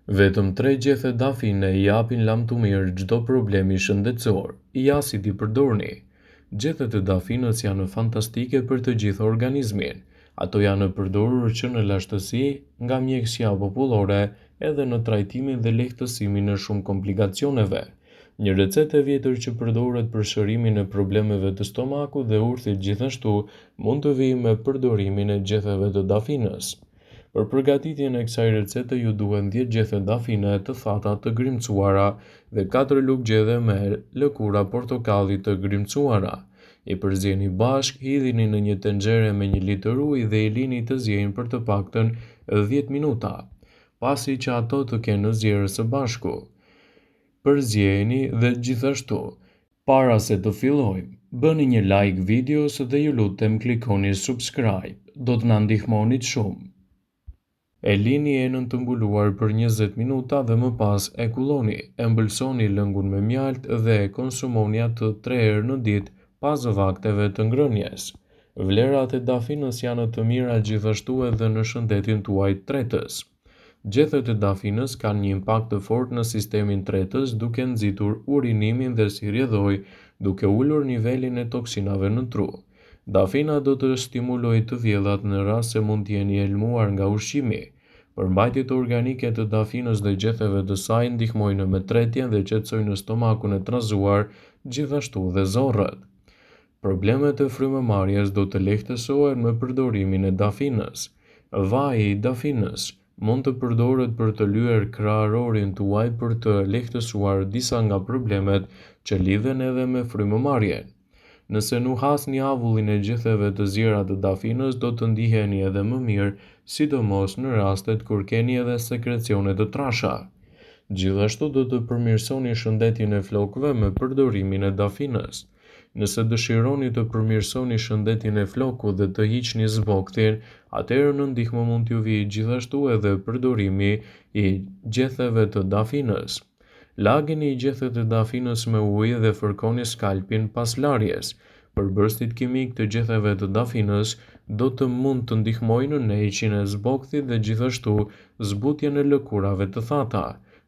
Vetëm 3 gjethe dafine I japin lam të mirë çdo problemi shëndetësor, I asit I përdorni. Gjethet e dafinës janë fantastike për të gjithë organizmin. Ato janë përdorur që në lashtësi, nga mjekësia popullore, edhe në trajtimin dhe lehtësimin e shumë komplikacioneve. Një recetë e vjetër që përdoret për shërimin e problemeve të stomakut dhe urthit gjithashtu mund të vijë me përdorimin e gjetheve të dafinës. Për përgatitjen e kësaj recete ju duhen 10 gjethe dafine të thata të grimcuara dhe 4 lugë gjedhe me lëkura portokalli të grimcuara. I përzieni bashk, hidhini në një tenxhere me 1 litër ujë dhe I lini të ziejnë për të paktën 10 minuta, pasi që ato të kenë zjerë së bashku. Përzieni dhe gjithashtu, para se të fillojmë, bëni një like videos dhe ju lutem klikoni subscribe, do të na ndihmonit shumë. E lini enën të mbuluar për 20 minuta dhe më pas e kulloni, e mbëlsoni lëngun me mjalt dhe e konsumoni atë 3 herë në ditë pas vakteve të ngrënies. Vlerat e dafinës janë të mira gjithashtu edhe në shëndetin tuaj tretës. Gjethet e dafinës kanë një impakt të fortë në sistemin tretës duke nxitur urinimin dhe si rrjedhoi, duke ulur nivelin e toksinave në tru. Dafina do të stimulojë të vjellat në rast se mund të jeni elmuar nga ushqimi. Përmbajtjet organike të dafinës dhe gjetheve të saj ndihmojnë me tretjen dhe qetësojnë stomakun e trazuar, gjithashtu dhe zorrët. Problemet e frymëmarrjes do të lehtësohen me përdorimin e dafinës. Vaji I dafinës mund të përdoret për të lyer kraharorin tuaj për të lehtësuar disa nga problemet që lidhen edhe me frymëmarrjen. Nëse nuhasni avullin e gjetheve të zjera të dafinës, do të ndiheni edhe më mirë, sidomos në rastet kur keni edhe sekrecione të trasha. Gjithashtu do të përmirësoni shëndetin e flokëve me përdorimin e dafinës. Nëse dëshironi të përmirësoni shëndetin e flokut dhe të hiqni zboktin, atëherë në ndihmë mund t'ju vijë gjithashtu edhe përdorimi I gjetheve të dafinës. Lageni gjethet e dafinës me ujë dhe fërkoni skalpin pas larjes. Përbërësit kimik të gjetheve të dafinës do të mund të ndihmojnë në heqjen e zbokthit dhe gjithashtu zbutjen e lëkurave të thata,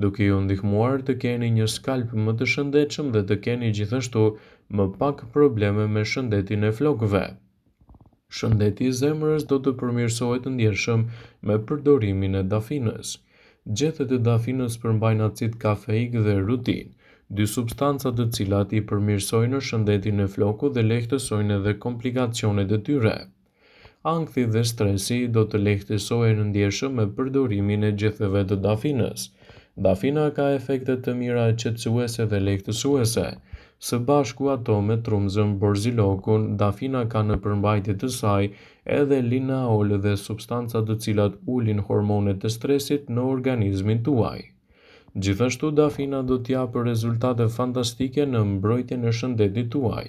duke ju ndihmuar të keni një skalp më të shëndetshëm dhe të keni gjithashtu më pak probleme me shëndetin e flokëve. Shëndeti I zemrës do të përmirësohet ndjershëm me përdorimin e dafinës. Gjethet e dafinës përmbajnë acid kafeik dhe rutin, 2 substanca të cilat I përmirësojnë shëndetin e flokut dhe lehtësojnë edhe komplikacionet e tyre. Ankthi dhe stresi do të lehtësohen ndjershëm me përdorimin e gjetheve të dafinës. Dafina ka efekte të mira qetësuese dhe lehtësuese. Së bashku ato me trumzën, borzilokun, dafina ka në përmbajtje të saj edhe linaol dhe substanca të cilat ulin hormonet e stresit në organizmin tuaj. Gjithashtu dafina do t'japë rezultate fantastike në mbrojtjen e shëndetit tuaj.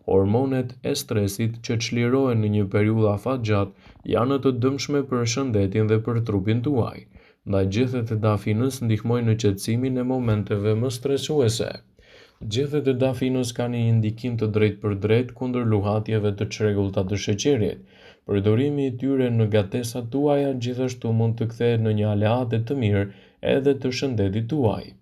Hormonet e stresit që çlirohen në një periudhë afatgjatë janë të dëmshme për shëndetin dhe për trupin tuaj. Ndaj gjethet e dafinës ndihmojnë në qetësimin e momenteve më stresuese. Gjethet e dafinës kanë një ndikim të drejtpërdrejtë kundër luhatjeve të çrregullta të sheqerit. Përdorimi I tyre në gatesat tuaja gjithashtu mund të kthehet në një aleate të mirë edhe të shëndetit tuaj.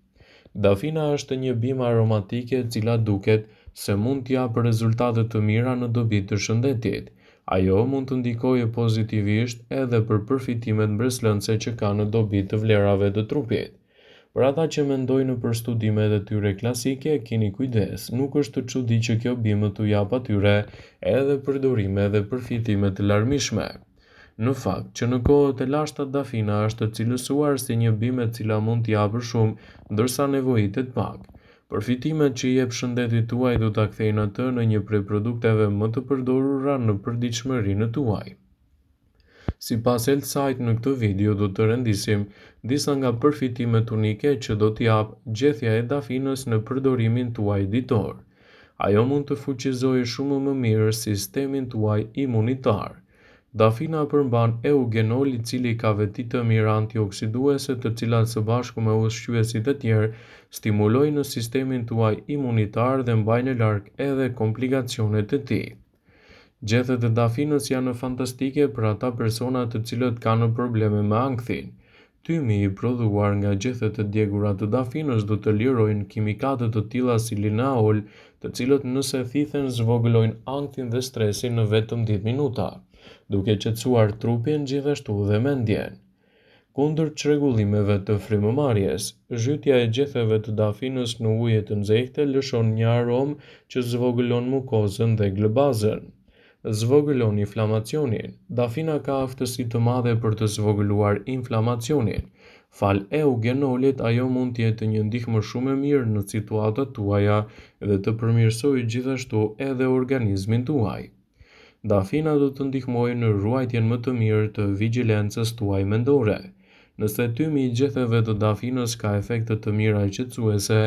Dafina është një bimë aromatike e cila duket se mund t'japë rezultate të mira në dobi të shëndetit. Ajo mund të ndikojë pozitivisht edhe për përfitimet mbreslënse që ka në dobi të vlerave të trupit. Për ata që mendojnë për studimet e tyre klasike, keni kujdes, nuk është të çudi që kjo bimë t'u jap atyre edhe përdorime dhe përfitime të larmishme. Në fakt, që në kohët e lashta dafina është cilësuar si një bimë e cila mund t'japë shumë, ndërsa nevojitet pak. Përfitimet që I jep shëndetit tuaj do ta kthejnë atë në një prej produkteve më të përdorura në përditshmërinë tuaj. Sipas Healthsite në këtë video do të rendisim disa nga përfitimet unike që do t'i japë gjethja e dafinës në përdorimin tuaj ditor. Ajo mund të fuqizojë shumë më mirë sistemin tuaj imunitar. Dafina përmban eugenol I cili ka veti të mira antioksiduese të cilat së bashku me ushqyesit e tjerë stimulojnë në sistemin tuaj imunitar dhe mbajnë larg edhe komplikacionet e tij. Gjethet e dafinës janë fantastike për ata persona të cilët kanë probleme me ankthin. Tymi i prodhuar nga gjethet e djegura të dafinës do të lirojnë kimikate të tilla si linalol, të cilët nëse thithen zvogëlojnë ankthin dhe stresin në vetëm 10 minuta, duke qetësuar trupin gjithashtu dhe mendjen. Kundër çrregullimeve të frymëmarrjes, zhytja e gjetheve të dafinës në ujë të nxehtë lëshon një aromë që zvogëlon mukozën dhe glëbazën. Zvogëlon inflamacionin. Dafina ka aftësi të madhe për të zvogëluar inflamacionin. Fal eugenolit, ajo mund të jetë një ndihmë shumë e mirë në situatat tuaja dhe të përmirësojë gjithashtu edhe organizmin tuaj. Dafina do të ndihmojë në ruajtjen më të mirë të vigjilencës tuaj mendore. Nëse tymi i gjetheve të dafinës ka efekte të mira qetësuese,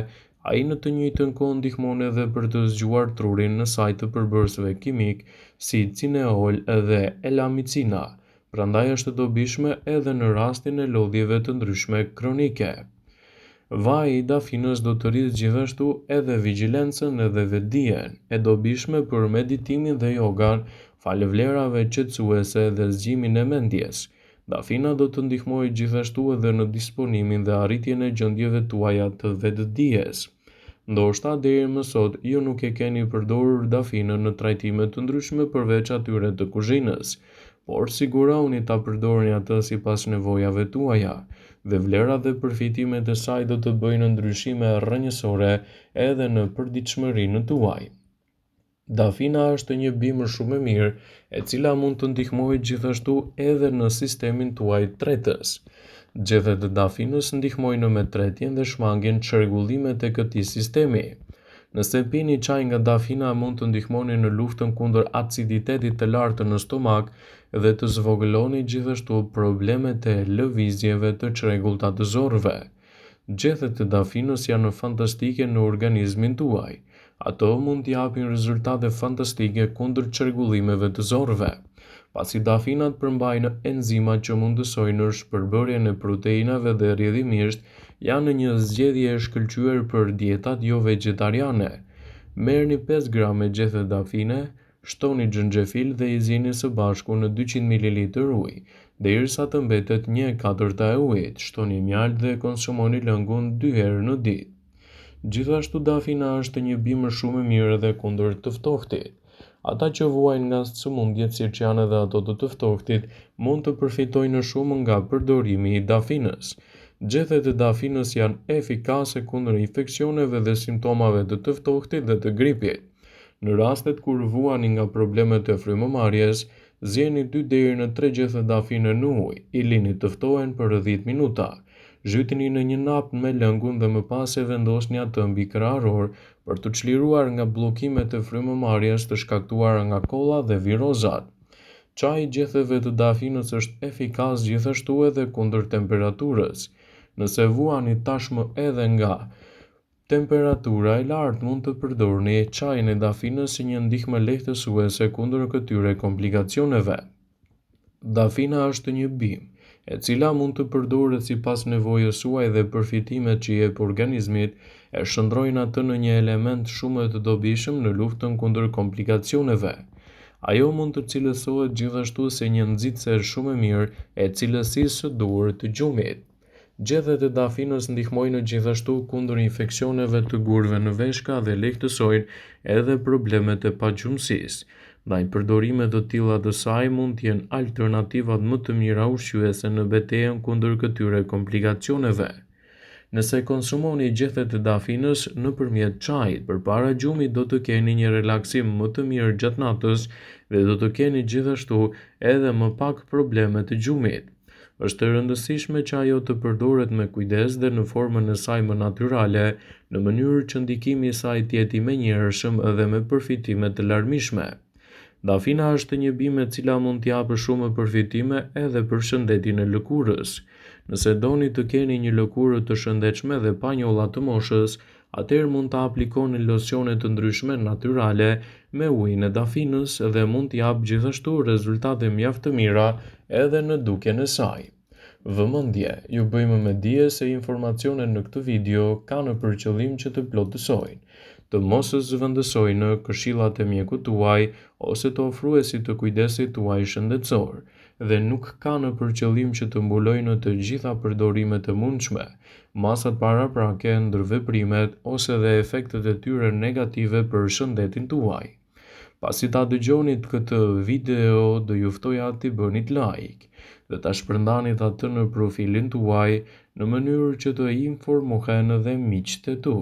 ai në të njëjtën kohë ndihmon edhe për të zgjuar trurin në saj të përbërësve kimik si cineol dhe elamicina, prandaj është e dobishme edhe në rastin e lodhjeve të ndryshme kronike. Vaji i dafinës do të rrisë gjithashtu edhe vigjilencën edhe vetdijen, e dobishme për meditimin dhe jogan, falë vlerave qetësuese dhe zgjimin e mendjes. Dafina do të ndihmojë gjithashtu edhe në disponimin dhe arritjen e gjendjeve tuaja të vetdijes. Ndoshta deri më sot ju nuk e keni përdorur dafinën në trajtime të ndryshme përveç atyre të kuzhinës, por siguroni ta përdorni atë sipas nevojave tuaja, dhe vlerat dhe përfitimet e saj do të bëjnë ndryshime rrënjësore edhe në përditshmërinë tuaj. Dafina është një bimër shumë e mirë, e cila mund të ndihmojë gjithashtu edhe në sistemin tuaj tretës. Gjethet e dafinës ndihmojnë me tretjen dhe shmangjen çrregullime të këtij sistemi. Nëse pini çaj nga dafina, mund të ndihmoni në luftën kundër aciditetit të lartë në stomak dhe të zvogëloni gjithashtu problemet e lëvizjeve të çrregullta të zorrëve. Gjethet e dafinës janë fantastike në organizmin tuaj. Ato mund të japin rezultate fantastike kundër çrregullimeve të zorrëve, pasi dafinat përmbajnë enzimat që mundësojnë në shpërbërjen e proteinave dhe rrjedhimisht janë një zgjedhje e shkëlqyer për dietat jo vegetariane. Merrni 5 gram gjethe dafine, shtoni xhenxhefil dhe i zieni së bashku në 200 ml ujë, derisa të mbetet 1/4 e ujit. Shtoni mjaltë dhe konsumoni lëngun 2 herë në ditë. Gjithashtu dafina është një bimër shumë e mirë edhe kundër të ftohtit. Ata që vuajnë nga sëmundjet siç janë edhe ato të ftohtit mund të përfitojnë shumë nga përdorimi i dafinës. Gjethet e dafinës janë efikase kundër infeksioneve dhe simptomave të ftohtit dhe të gripit. Në rastet kur vuani nga problemet e frymëmarrjes, zjeni 2 deri në 3 gjethe dafine në ujë, i lini të ftohen për 10 minuta. Zhytini në një nap me lëngun dhe më pas e vendosni atë mbi krahëror për të çliruar nga bllokimet e frymëmarrjes të shkaktuara nga kolla dhe virozat. Çaji i gjetheve të dafinës është efikas gjithashtu edhe kundër temperaturës. Nëse vuani tashmë edhe nga temperatura e lartë, mund të përdorni çajin e dafinës si një ndihmë lehtësuese kundër këtyre komplikacioneve. Dafina është një bimë, e cila mund të përdoret sipas nevojës suaj dhe përfitimet që i jep organizmit e shndrojnë atë në një element shumë të dobishëm në luftën kundër komplikacioneve. Ajo mund të cilësohet gjithashtu si një nxitse shumë e mirë e cilësisë së duhur të gjumit. Gjethet e dafinës ndihmojnë gjithashtu kundër infeksioneve të gurëve në veshka dhe lehtësojnë edhe problemet e pagjumësisë. Ndaj përdorimet të tilla të saj mund të jenë alternativat më të mira ushqyese në betejën kundër këtyre komplikacioneve. Nëse konsumoni gjethet e dafinës nëpërmjet çajit përpara gjumit, do të keni një relaksim më të mirë gjatë natës dhe do të keni gjithashtu edhe më pak probleme të gjumit. Është e rëndësishme që ajo të përdoret me kujdes dhe në formën e saj më natyrale, në mënyrë që ndikimi i saj të jetë i menjëhershëm dhe me përfitime të larmishme. Dafina është një bimë e cila mund të japë shumë përfitime edhe për shëndetin e lëkurës. Nëse doni të keni një lëkurë të shëndetshme dhe pa njolla të moshës, atëherë mund të aplikoni losione të ndryshme natyrale me ujin e dafinës dhe mund të japë gjithashtu rezultate mjaft të mira edhe në dukjen e saj. Vëmendje, ju bëjmë me dije se informacionet në këtë video kanë për qëllim që të plotësojnë, të mos zëvendësojnë këshillat e mjekut tuaj ose të ofruesit të kujdesit tuaj shëndetësor. dhe nuk ka në përqëllim që të mbulojë në të gjitha përdorimet e mundshme, masat paraprake, ndërveprimet ose dhe efektet e tyre negative për shëndetin tuaj. Pasi ta dëgjonit këtë video, do ju ftoja t'i bënit like dhe ta shpërndanit atë në profilin tuaj në mënyrë që të informohen edhe miqtë e tu.